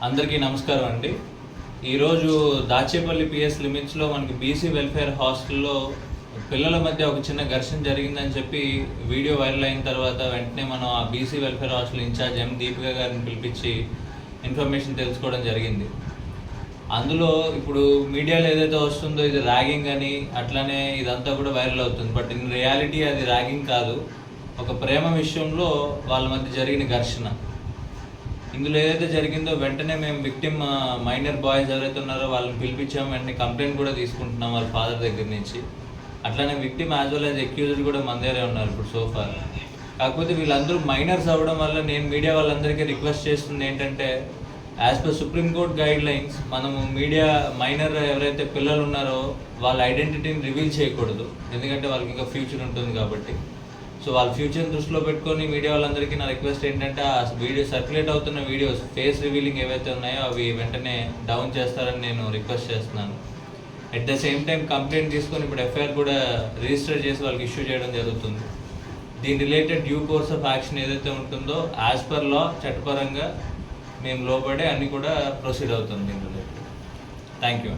అందరికీ నమస్కారం అండి. ఈరోజు దాచేపల్లి పిఎస్ లిమిట్స్లో మనకి బీసీ వెల్ఫేర్ హాస్టల్లో పిల్లల మధ్య ఒక చిన్న ఘర్షణ జరిగిందని చెప్పి వీడియో వైరల్ అయిన తర్వాత వెంటనే మనం ఆ బీసీ వెల్ఫేర్ హాస్టల్ ఇన్ఛార్జ్ ఎం దీపిక గారిని పిలిపించి ఇన్ఫర్మేషన్ తెలుసుకోవడం జరిగింది. అందులో ఇప్పుడు మీడియాలో ఏదైతే వస్తుందో ఇది ర్యాగింగ్ అని అట్లానే ఇదంతా కూడా వైరల్ అవుతుంది. బట్ ఇన్ రియాలిటీ అది ర్యాగింగ్ కాదు, ఒక ప్రేమ విషయంలో వాళ్ళ మధ్య జరిగిన ఘర్షణ. ఇందులో ఏదైతే జరిగిందో వెంటనే మేము విక్టిమ్ మైనర్ బాయ్స్ ఎవరైతే ఉన్నారో వాళ్ళని పిలిపించాము. వెంటనే కంప్లైంట్ కూడా తీసుకుంటున్నాం వాళ్ళ ఫాదర్ దగ్గర నుంచి. అట్లానే victim as well as accused కూడా మన దగ్గరే ఉన్నారు ఇప్పుడు సోఫార్. కాకపోతే వీళ్ళందరూ మైనర్స్ అవ్వడం వల్ల నేను మీడియా వాళ్ళందరికీ రిక్వెస్ట్ చేస్తుంది ఏంటంటే, as per supreme court guide lines మనము మీడియా మైనర్ ఎవరైతే పిల్లలు ఉన్నారో వాళ్ళ ఐడెంటిటీని రివీల్ చేయకూడదు, ఎందుకంటే వాళ్ళకి ఇంకా ఫ్యూచర్ ఉంటుంది కాబట్టి. సో వాళ్ళ ఫ్యూచర్ దృష్టిలో పెట్టుకొని మీడియా వాళ్ళందరికీ నా రిక్వెస్ట్ ఏంటంటే, ఆ వీడియో సర్క్యులేట్ అవుతున్న వీడియోస్ ఫేస్ రివీలింగ్ ఏవైతే ఉన్నాయో అవి వెంటనే డౌన్ చేస్తారని నేను రిక్వెస్ట్ చేస్తున్నాను. At the same time complaint తీసుకొని ఇప్పుడు ఎఫ్ఐఆర్ కూడా రిజిస్టర్ చేసి వాళ్ళకి ఇష్యూ చేయడం జరుగుతుంది. దీని related due course of action ఏదైతే ఉంటుందో యాజ్ పర్ లా చట్టపరంగా మేము లోబడే అన్నీ కూడా ప్రొసీడ్ అవుతుంది దీని రిలేటెడ్. Thank you.